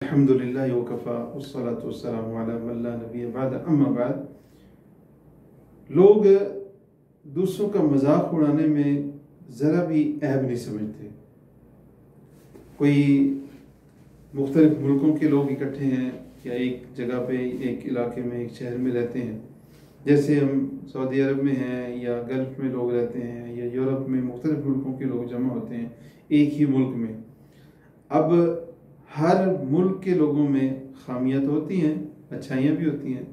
अल्हम्दुलिल्लाह वकफ़ा वस्सलातु वस्सलामु अला मन ला नबिय्य बअद अम्मा बाद। लोग दूसरों का मजाक उड़ाने में ज़रा भी ऐब नहीं समझते। कोई मुख्तलिफ मुल्कों के लोग इकट्ठे हैं या एक जगह पे, एक इलाके में, एक शहर में रहते हैं, जैसे हम सऊदी अरब में हैं या गल्फ़ में लोग रहते हैं या यूरोप में मुख्तलिफ मुल्कों के लोग जमा होते हैं एक ही मुल्क में। अब हर मुल्क के लोगों में खामियाँ तो होती हैं, अच्छाइयाँ भी होती हैं।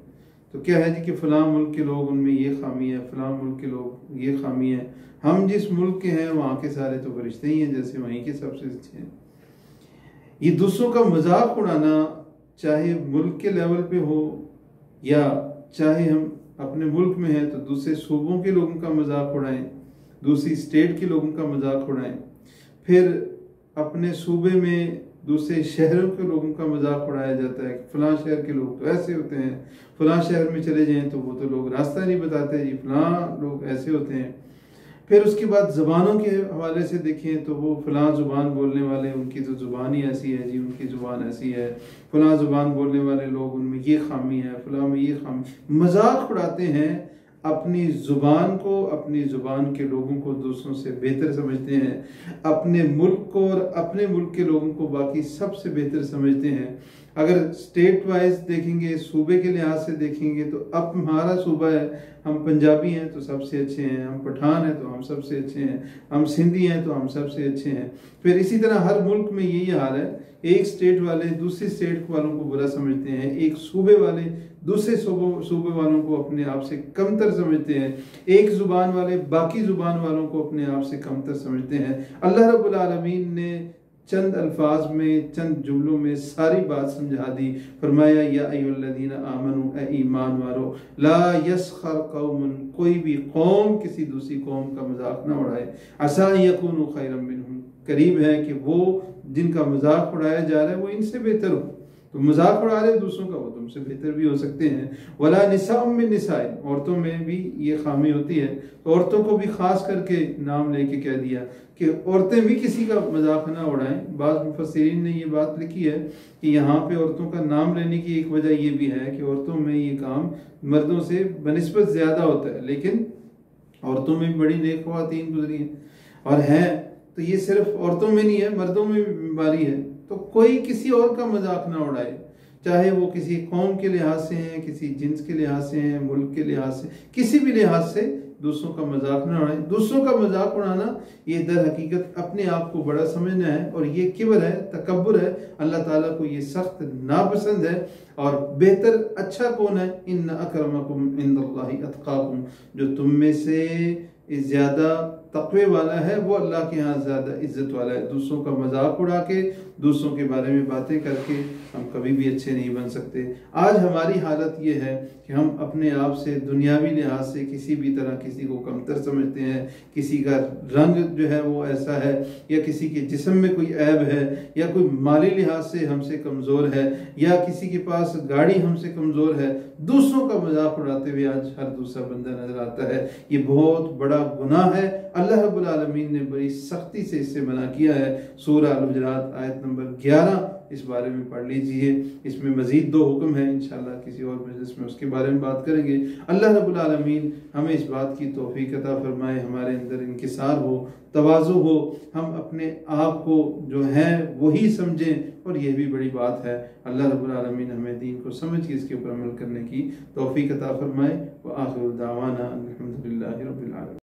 तो क्या है जी कि फ़लाँ मुल्क के लोग, उनमें ये खामी है, फ़लाँ मुल्क के लोग ये खामी है। हम जिस मुल्क के हैं वहाँ के सारे तो फरिश्ते ही हैं, जैसे वहीं के सबसे अच्छे हैं। ये दूसरों का मजाक उड़ाना, चाहे मुल्क के लेवल पे हो या चाहे हम अपने मुल्क में हैं तो दूसरे सूबों के लोगों का मजाक उड़ाएं, दूसरी स्टेट के लोगों का मजाक उड़ाएं, फिर अपने सूबे में दूसरे शहरों के लोगों का मजाक उड़ाया जाता है कि फ़लाँ शहर के लोग तो ऐसे होते हैं, फ़लाँ शहर में चले जाएं तो वो तो लोग रास्ता नहीं बताते जी, फ़लाँ लोग ऐसे होते हैं। फिर उसके बाद ज़ुबानों के हवाले से देखें तो वो फ़लाँ ज़ुबान बोलने वाले, उनकी तो ज़ुबान ही ऐसी है जी, उनकी ज़ुबान ऐसी है, फ़लाँ ज़ुबान बोलने वाले लोग, उनमें ये खामी है, फ़लाँ में ये खामी। मजाक उड़ाते हैं, अपनी ज़ुबान को, अपनी ज़ुबान के लोगों को दूसरों से बेहतर समझते हैं, अपने मुल्क को और अपने मुल्क के लोगों को बाकी सबसे बेहतर समझते हैं। अगर स्टेट वाइज देखेंगे, सूबे के लिहाज से देखेंगे तो अब हमारा सूबा है, हम पंजाबी हैं तो सबसे अच्छे हैं, हम पठान हैं तो हम सबसे अच्छे हैं, हम सिंधी हैं तो हम सबसे अच्छे हैं। फिर इसी तरह हर मुल्क में यही हाल है। एक स्टेट वाले दूसरी स्टेट वालों को बुरा समझते हैं, एक सूबे वाले दूसरे सूबे वालों को अपने आप से कमतर समझते हैं, एक ज़ुबान वाले बाकी ज़ुबान वालों को अपने आप से कमतर समझते हैं। अल्लाह रब्बुल आलमीन ने चंद अल्फाज में, चंद जुमलों में सारी बात समझा दी। फरमाया या अय्युहल्लज़ीना आमनू, ए ईमान वालो, ला यस्खर कौमुन, कोई भी कौम किसी दूसरी कौम का मजाक ना उड़ाए। असा यकूनु खैरम मिनहुम, करीब है कि वो जिनका मजाक उड़ाया जा रहा है वो इनसे बेहतर हो। तो मजाक उड़ा रहे दूसरों का, वो तुमसे बेहतर भी हो सकते हैं। वला निसाउम मिन निसाइन, औरतों में भी ये खामी होती है। तो औरतों को भी खास करके नाम लेके कह दिया कि औरतें भी किसी का मजाक ना उड़ाएं। बाज़ मुफस्सिरीन ने ये बात लिखी है कि यहाँ पे औरतों का नाम लेने की एक वजह ये भी है कि औरतों में ये काम मर्दों से बनिस्बत ज़्यादा होता है, लेकिन औरतों में भी बड़ी नेक ख़वातीन गुजरी हैं और हैं। तो ये सिर्फ औरतों में नहीं है, मर्दों में भी बीमारी है। तो कोई किसी और का मजाक ना उड़ाए, चाहे वो किसी कौम के लिहाज से हैं, किसी जिन्स के लिहाज से हैं, मुल्क के लिहाज से, किसी भी लिहाज से दूसरों का मजाक ना उड़ाए। दूसरों का मजाक उड़ाना ये दर हकीकत अपने आप को बड़ा समझना है और ये किबर है, तकब्बुर है। अल्लाह ताला को ये सख्त नापसंद है। और बेहतर अच्छा कौन है? इन्ना अक्रमकुम इंदल्लाहि अत्काकुम, जो तुम में से ज़्यादा तक़वे वाला है वो अल्लाह के यहाँ ज़्यादा इज्जत वाला है। दूसरों का मजाक उड़ा के, दूसरों के बारे में बातें करके हम कभी भी अच्छे नहीं बन सकते। आज हमारी हालत ये है कि हम अपने आप से दुनियावी लिहाज से किसी भी तरह किसी को कमतर समझते हैं, किसी का रंग जो है वो ऐसा है, या किसी के जिस्म में कोई ऐब है, या कोई माली लिहाज से हमसे कमज़ोर है, या किसी के पास गाड़ी हमसे कमज़ोर है। दूसरों का मजाक उड़ाते हुए आज हर दूसरा बंदा नजर आता है। ये बहुत बड़ा गुनाह है। अल्लाह रब्बुल आलमीन ने बड़ी सख्ती से इससे मना किया है। सूरह अल-हुजरात आयत नंबर 11 इस बारे में पढ़ लीजिए। इसमें मजीद 2 हुक्म हैं, इंशाअल्लाह किसी और मजलिस में उसके बारे में बात करेंगे। अल्लाह रब्बुल आलमीन हमें इस बात की तौफीक अता फरमाए, हमारे अंदर इंकिसार हो, तवाज़ु हो, हम अपने आप को जो है वही समझें। और यह भी बड़ी बात है। अल्लाह रब्बुल आलमीन हमें दीन को समझ के इसके ऊपर अमल करने की तौफीक अता फरमाए। व आखिरु दावाना अल्हम्दुलिल्लाहि रब्बिल आलमीन।